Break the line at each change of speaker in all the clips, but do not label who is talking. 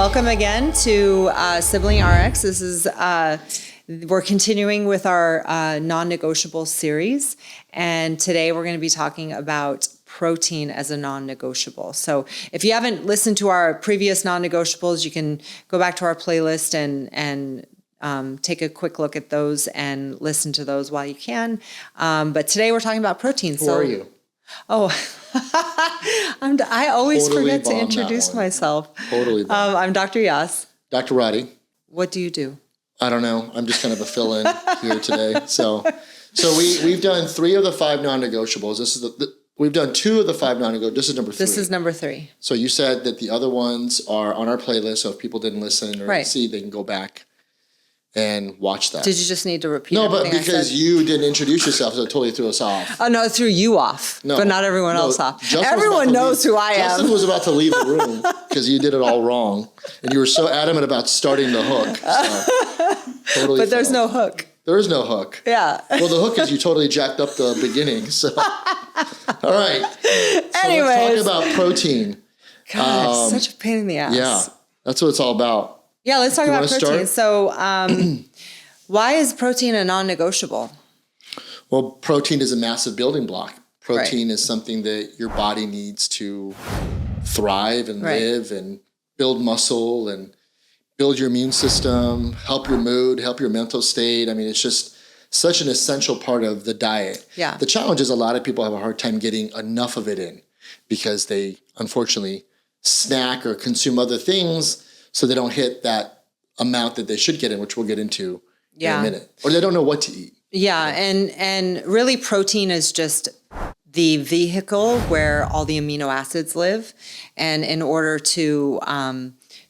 Welcome again to Sibling Rx. This is we're continuing with our Non-Negotiables series, and today we're going to be talking about protein as a non-negotiable. So if you haven't listened to our previous non-negotiables, you can go back to our playlist and take a quick look at those and listen to those while you can. But today we're talking about protein.
Who are you?
Oh, I always forget to introduce myself.
Totally.
I'm Dr. Yas.
Dr. Radi.
What do you do?
I don't know. I'm just kind of a fill-in here today. So we've done 3 of the 5 non-negotiables. This is we've done 2 of the 5 non-negotiables. This is number 3.
This is number 3.
So you said that the other ones are on our playlist. So if people didn't listen or see, they can go back and watch that.
Did you just need to repeat?
No, but because you didn't introduce yourself, so it totally threw us off.
Oh, no, it threw you off, but not everyone else off. Everyone knows who I am.
Justin was about to leave the room because you did it all wrong. And you were so adamant about starting the hook. So totally
but there's no hook.
There is no hook.
Yeah.
Well, the hook is you totally jacked up the beginning. So, all right.
Anyways.
Let's talk about protein.
God, such a pain in the ass.
Yeah, that's what it's all about.
Yeah, let's talk about protein.
Start?
So why is protein a non-negotiable?
Well, protein is a massive building block. Protein is something that your body needs to thrive and live and build muscle and build your immune system, help your mood, help your mental state. I mean, it's just such an essential part of the diet.
Yeah.
The challenge is a lot of people have a hard time getting enough of it in because they unfortunately snack or consume other things so they don't hit that amount that they should get in, which we'll get into in a minute. Or they don't know what to eat.
Yeah, and really protein is just the vehicle where all the amino acids live. And in order to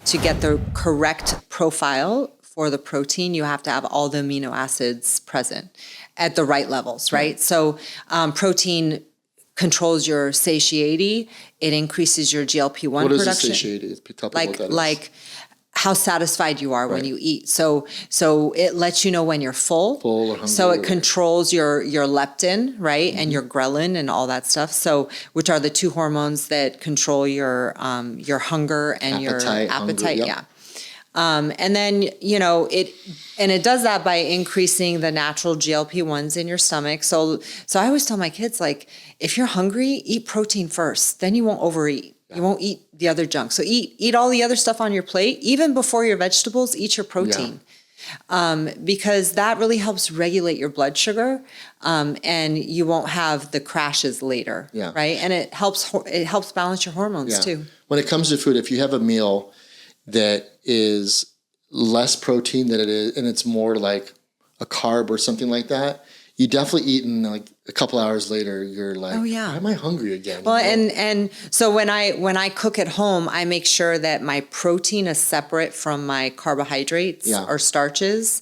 get the correct profile for the protein, you have to have all the amino acids present at the right levels, right? So protein controls your satiety. It increases your GLP-1
production.
What is
satiety? Tell people what that is.
Like how satisfied you are when you eat. So it lets you know when you're full.
Full or hungry.
So it controls your leptin, right? Mm-hmm. And your ghrelin and all that stuff. So which are the 2 hormones that control your hunger and your appetite.
Hunger,
Yeah. And then, it does that by increasing the natural GLP-1s in your stomach. So I always tell my kids, like, if you're hungry, eat protein first, then you won't overeat. You won't eat the other junk. So eat all the other stuff on your plate. Even before your vegetables, eat your protein. Because that really helps regulate your blood sugar, and you won't have the crashes later, right? And it helps balance your hormones too.
When it comes to food, if you have a meal that is less protein than it is, and it's more like a carb or something like that, you definitely eat, and like a couple hours later, you're like, why am I hungry again?
Well, and so when I cook at home, I make sure that my protein is separate from my carbohydrates or starches.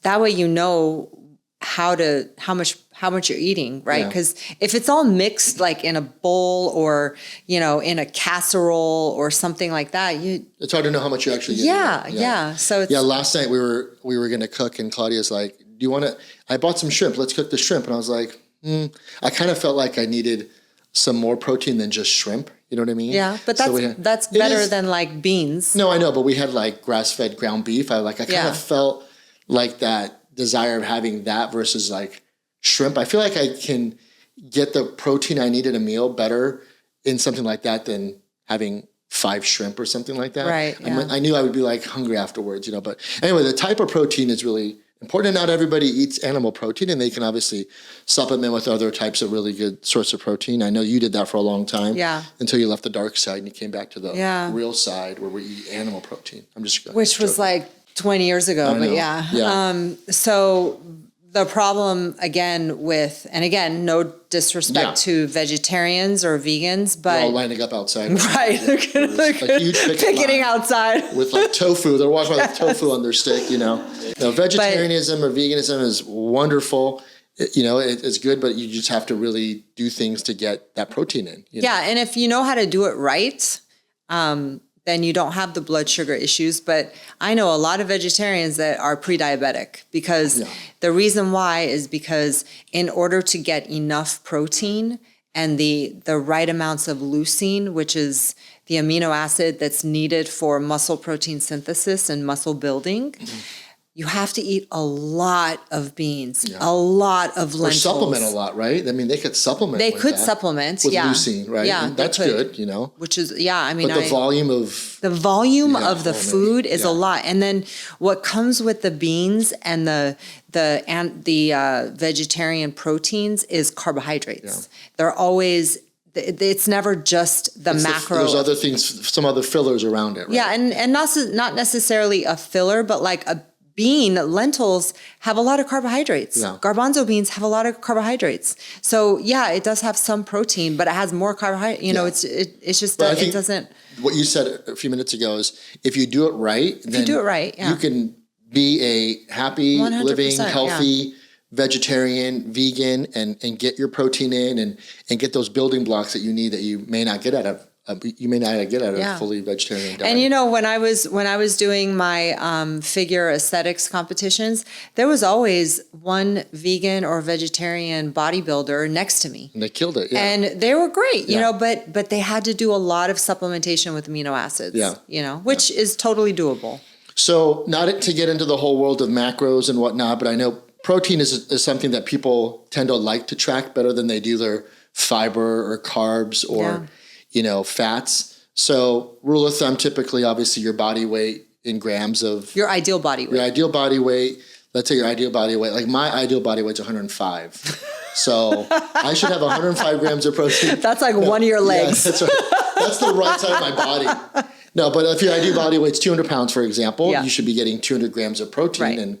That way, you know how much you're eating, right? Because if it's all mixed, like in a bowl or in a casserole or something like that,
it's hard to know how much you actually get.
Yeah. So it's,
last night we were going to cook, and Claudia's like, do you want to? I bought some shrimp. Let's cook the shrimp. And I was like, I kind of felt like I needed some more protein than just shrimp. You know what I mean?
Yeah, but that's better than like beans.
No, I know, but we had like grass-fed ground beef. I kind of felt like that desire of having that versus like shrimp. I feel like I can get the protein I need in a meal better in something like that than having 5 shrimp or something like that.
Right. Yeah.
I knew I would be like hungry afterwards, but anyway, the type of protein is really important. Not everybody eats animal protein, and they can obviously supplement with other types of really good source of protein. I know you did that for a long time.
Yeah. Until
you left the dark side and you came back to the real side where we eat animal protein.
Which was like 20 years ago, but so the problem again no disrespect to vegetarians or vegans, but
they're all lining up outside.
Right. They're picketing outside.
With like tofu. They're walking around with tofu on their stick, vegetarianism or veganism is wonderful. It's good, but you just have to really do things to get that protein in.
Yeah. And if you know how to do it right, then you don't have the blood sugar issues. But I know a lot of vegetarians that are pre-diabetic because the reason why is because in order to get enough protein and the right amounts of leucine, which is the amino acid that's needed for muscle protein synthesis and muscle building, you have to eat a lot of beans, a lot of lentils.
Or supplement a lot, right? I mean, they could supplement.
They could supplement,
with leucine, right?
Yeah,
and that's good, you know.
Which is, I mean,
but the volume of
the food is a lot, and then what comes with the beans and the vegetarian proteins is carbohydrates. They're always. It's never just the macro.
There's other things, some other fillers around it, right?
Yeah, and not necessarily a filler, but like a bean, lentils have a lot of carbohydrates.
Yeah.
Garbanzo beans have a lot of carbohydrates. So yeah, it does have some protein, but it has more carbohydrate. You know, it's just that it doesn't.
What you said a few minutes ago is if you do it right, you can be a happy, living, healthy vegetarian, vegan, and get your protein in and get those building blocks that you need that you may not get out of. A fully vegetarian diet.
And you know, when I was doing my figure aesthetics competitions, there was always one vegan or vegetarian bodybuilder next to me.
And they killed it. Yeah.
And they were great, you know, but they had to do a lot of supplementation with amino acids.
Yeah.
You know, which is totally doable.
So not to get into the whole world of macros and whatnot, but I know protein is something that people tend to like to track better than they do their fiber or carbs or you know, fats. So rule of thumb, typically, obviously your body weight in grams of
your ideal body weight.
Your ideal body weight. Let's say your ideal body weight. Like my ideal body weight's 105. So I should have 105 grams of protein.
That's like one of your legs.
Yeah, that's right. That's the right side of my body. No, but if your ideal body weight's 200 pounds, for example, you should be getting 200 grams of protein and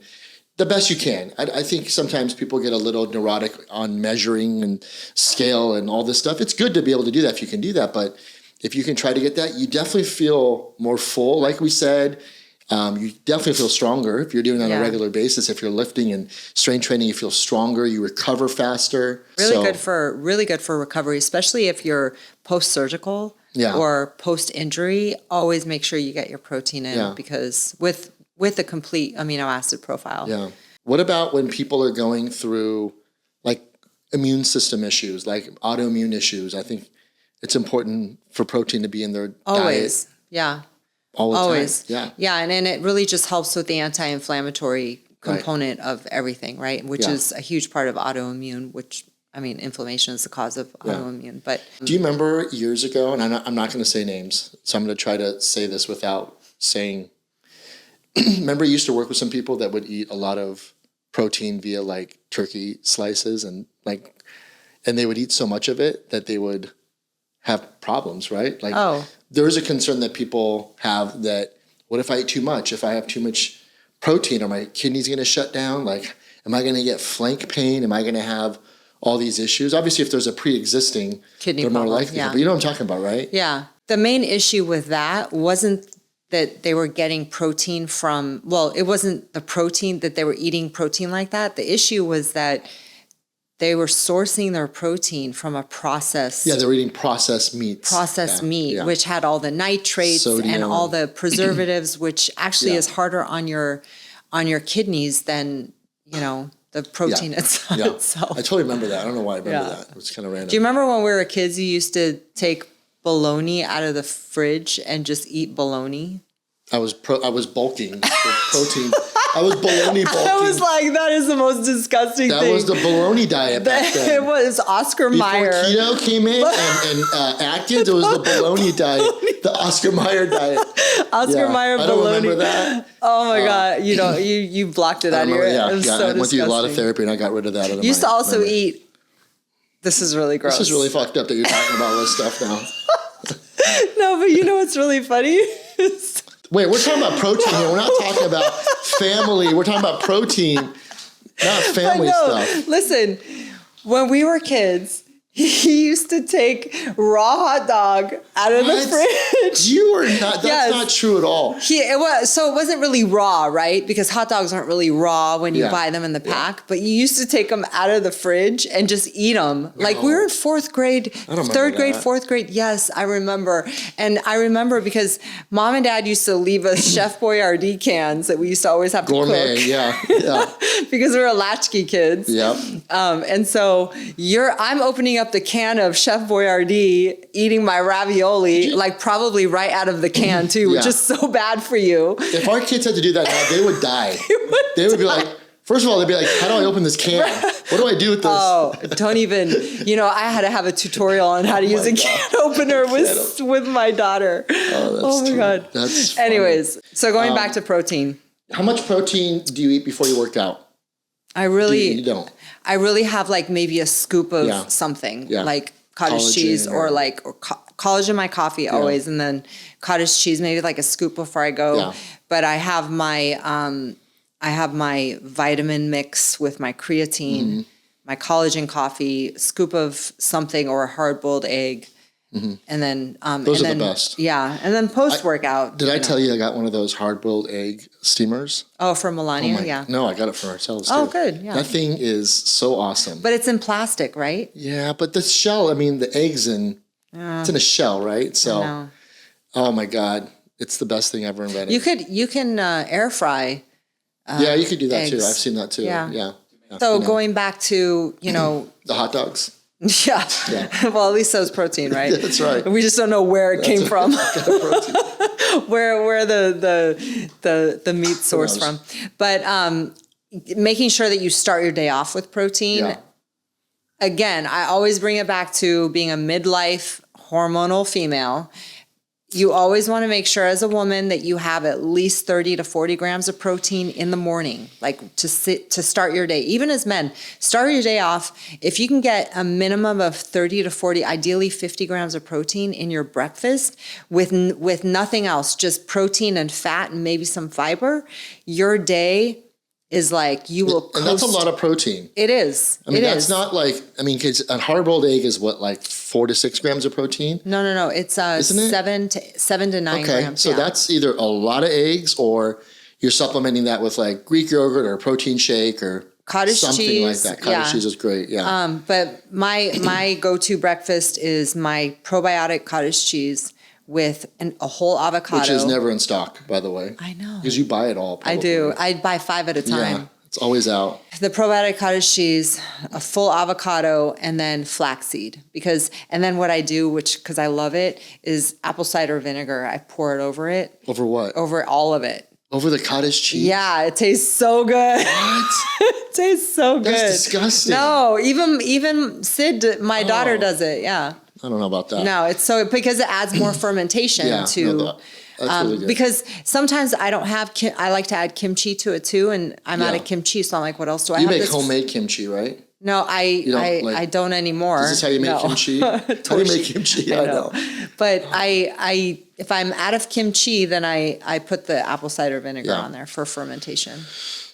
the best you can. I think sometimes people get a little neurotic on measuring and scale and all this stuff. It's good to be able to do that if you can do that. But if you can try to get that, you definitely feel more full. Like we said, you definitely feel stronger if you're doing it on a regular basis. If you're lifting and strength training, you feel stronger. You recover faster.
Really good for recovery, especially if you're post-surgical or post-injury. Always make sure you get your protein in because with a complete amino acid profile. Yeah.
What about when people are going through like immune system issues, like autoimmune issues? I think it's important for protein to be in their
diet. Yeah.
All the
Always.
time. Yeah.
Yeah. And it really just helps with the anti-inflammatory component of everything, right? Which is a huge part of autoimmune, which, I mean, inflammation is the cause of autoimmune. But
do you remember years ago, and I'm not going to say names, so I'm going to try to say this without saying. Remember, you used to work with some people that would eat a lot of protein via like turkey slices and they would eat so much of it that they would have problems, right? Like, there is a concern that people have that, what if I eat too much? If I have too much protein, are my kidneys going to shut down? Like, am I going to get flank pain? Am I going to have all these issues? Obviously, if there's a pre-existing kidney problem, more likely. But you know what I'm talking about, right?
Yeah. The main issue with that wasn't that they were getting protein from, it wasn't the protein that they were eating protein like that. The issue was that they were sourcing their protein from a processed.
Yeah, they were eating processed meats.
Which had all the nitrates and all the preservatives, which actually is harder on your kidneys than, you know, the protein itself.
Yeah. I totally remember that. I don't know why I remember that. It was kind of random.
Do you remember when we were kids, you used to take bologna out of the fridge and just eat bologna?
I was bulking for protein. I was bologna bulking.
I was like, that is the most disgusting thing.
That was the bologna diet back then.
It was Oscar Mayer.
Before keto came in and Atkins, it was the bologna diet, the Oscar Mayer diet.
Oscar Mayer bologna.
I don't remember that.
Oh my God. You blocked it out of your head.
Yeah,
it was so
I went through a lot of therapy and I got rid of that.
You used to also eat. This is really gross.
This is really fucked up that you're talking about all this stuff now.
No, but you know what's really funny?
Wait, we're talking about protein here. We're not talking about family. We're talking about protein, not family stuff.
Listen, when we were kids, he used to take raw hot dog out of the fridge.
You are not. That's not true at all.
So it wasn't really raw, right? Because hot dogs aren't really raw when you buy them in the pack. But you used to take them out of the fridge and just eat them. No. Like we were in fourth grade, fourth grade. Yes, I remember. And I remember because Mom and Dad used to leave us Chef Boyardee cans that we used to always have to cook.
Yeah.
Because we were latchkey kids.
Yep.
And so I'm opening up up the can of Chef Boyardee, eating my ravioli, like probably right out of the can too, which is so bad for you.
If our kids had to do that now, they would die. They would be like, first of all, they'd be like, how do I open this can? What do I do with this?
Oh, don't even, I had to have a tutorial on how to use a can opener with my daughter. Oh my God.
That's funny.
Anyways, so going back to protein.
How much protein do you eat before you work out?
You
don't.
I really have like maybe a scoop of something, like cottage
Collagen
cheese or collagen in my coffee always, and then cottage cheese, maybe like a scoop before I go.
Yeah.
But I have my vitamin mix with my creatine, my collagen coffee, scoop of something or a hard-boiled egg. And then
those are the best.
Yeah, and then post-workout.
Did I tell you I got one of those hard-boiled egg steamers?
Oh, from Melania, yeah.
No, I got it for ourselves too.
Oh, good, yeah.
That thing is so awesome.
But it's in plastic, right?
Yeah, but the shell, the eggs it's in a shell, right? So, oh my God, it's the best thing ever invented.
You can air fry.
Yeah, you could do that
eggs.
too. I've seen that too. Yeah.
So going back to
the hot dogs.
Yeah. Well, at least those protein, right?
Yeah, that's right.
We just don't know where it came from. where the meat source from. But making sure that you start your day off with protein.
Yeah.
Again, I always bring it back to being a midlife hormonal female. You always want to make sure as a woman that you have at least 30 to 40 grams of protein in the morning, like to start your day. Even as men, start your day off. If you can get a minimum of 30 to 40, ideally 50 grams of protein in your breakfast with nothing else, just protein and fat and maybe some fiber, your day is like you will coast.
And that's a lot of protein.
It is.
That's not like, because a hard-boiled egg is what, like 4 to 6 grams of protein?
No. It's 7 to 9 grams.
So that's either a lot of eggs or you're supplementing that with like Greek yogurt or a protein shake or
cottage
something
cheese,
like that. Cottage cheese is great, yeah.
But my go-to breakfast is my probiotic cottage cheese with a whole avocado.
Which is never in stock, by the way.
I know.
Because you buy it all, probably.
I do. I buy 5 at a time.
Yeah, it's always out.
The probiotic cottage cheese, a full avocado, and then flaxseed. And then what I do, because I love it, is apple cider vinegar. I pour it over it.
Over what?
Over all of it.
Over the cottage cheese?
Yeah, it tastes so good.
What?
It tastes so good.
That's disgusting.
No, even Sid, my daughter, does it. Yeah.
I don't know about that.
No, it's because it adds more fermentation
that's really good.
Because sometimes I don't have, I like to add kimchi to it too, and I'm out of kimchi, so I'm like, what else do I have?
You make homemade kimchi, right?
No, I don't anymore.
Is this how you make kimchi? How do you make kimchi? I know.
But if I'm out of kimchi, then I put the apple cider vinegar on there for fermentation.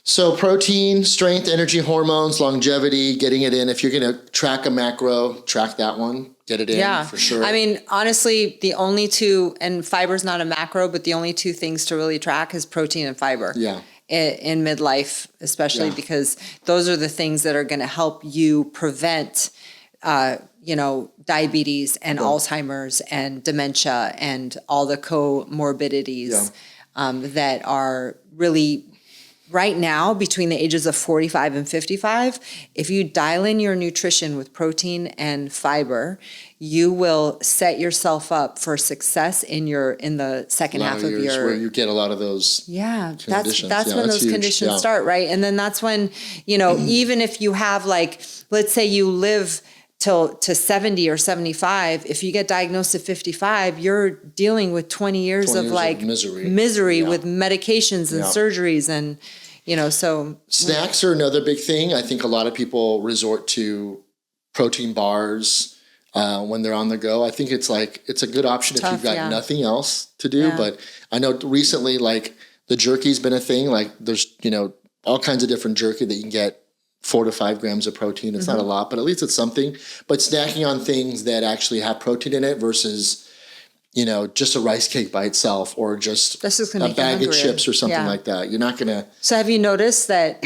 So protein, strength, energy, hormones, longevity, getting it in. If you're going to track a macro, track that one. Get it in for sure.
Honestly, the only two, and fiber's not a macro, but the only two things to really track is protein and fiber.
Yeah.
In midlife, especially because those are the things that are going to help you prevent, diabetes and Alzheimer's and dementia and all the comorbidities that are really right now between the ages of 45 and 55. If you dial in your nutrition with protein and fiber, you will set yourself up for success in the second half of your
where you get a lot of those conditions.
That's when those conditions start, right? And then that's when, even if you have let's say you live to 70 or 75, if you get diagnosed at 55, you're dealing with 20 years of misery with medications and surgeries and, so.
Snacks are another big thing. I think a lot of people resort to protein bars when they're on the go. I think it's a good option if you've got nothing else to do. Yeah. But I know recently, the jerky's been a thing. There's, all kinds of different jerky that you can get 4 to 5 grams of protein. It's not a lot, but at least it's something. But snacking on things that actually have protein in it versus, just a rice cake by itself or just a bag of chips or something like that. You're not going to.
So have you noticed that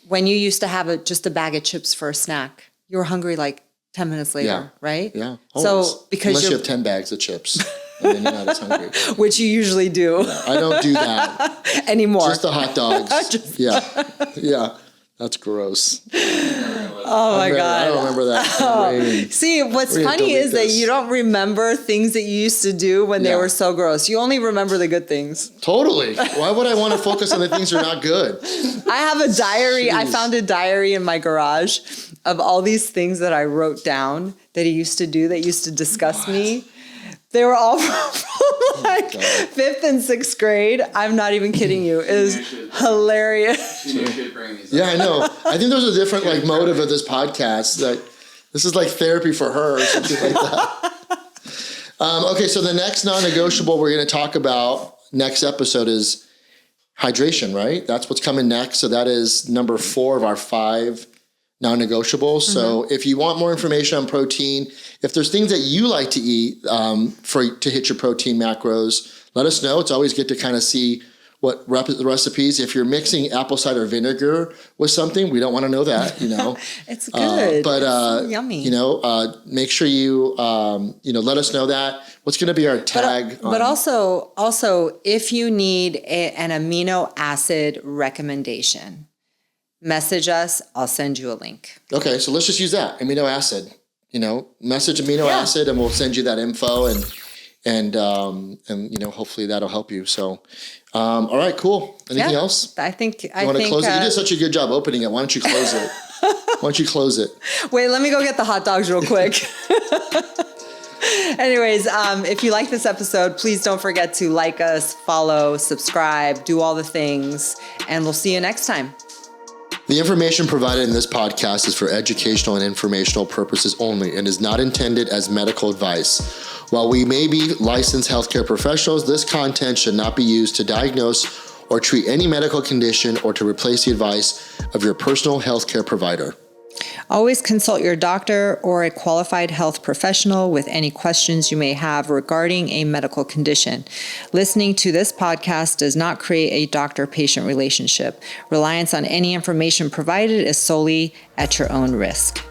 when you used to have just a bag of chips for a snack, you were hungry 10 minutes later, right?
Yeah.
Always. So
unless you have 10 bags of chips. And then you're not as hungry.
Which you usually do.
No, I don't do that.
Anymore.
Just the hot dogs. Yeah. That's gross.
Oh my God.
I don't remember that.
See, what's funny is that you don't remember things that you used to do when they were so gross. You only remember the good things.
Totally. Why would I want to focus on the things that are not good?
I have a diary.
Jeez.
I found a diary in my garage of all these things that I wrote down that he used to do that used to disgust me. They were all from like 5th and 6th grade. I'm not even kidding you. It was hilarious.
Yeah, I know. I think there's a different like motive of this podcast. Like this is like therapy for her or something like that. Okay, so the next non-negotiable we're going to talk about next episode is hydration, right? That's what's coming next. So that is number 4 of our 5 non-negotiables. So if you want more information on protein, if there's things that you like to eat to hit your protein macros, let us know. It's always good to kind of see what recipes. If you're mixing apple cider vinegar with something, we don't want to know that,
It's good.
But
it's so yummy.
Make sure you let us know that. What's going to be our tag?
But also, if you need an amino acid recommendation, message us. I'll send you a link.
Okay, so let's just use that amino acid. Message amino acid, and we'll send you that info, and hopefully that'll help you. So, all right, cool. Anything else?
I think
you want to close it. You did such a good job opening it. Why don't you close it? Why don't you close it?
Wait, let me go get the hot dogs real quick. Anyways, if you like this episode, please don't forget to like us, follow, subscribe, do all the things, and we'll see you next time.
The information provided in this podcast is for educational and informational purposes only and is not intended as medical advice. While we may be licensed healthcare professionals, this content should not be used to diagnose or treat any medical condition or to replace the advice of your personal healthcare provider.
Always consult your doctor or a qualified health professional with any questions you may have regarding a medical condition. Listening to this podcast does not create a doctor-patient relationship. Reliance on any information provided is solely at your own risk.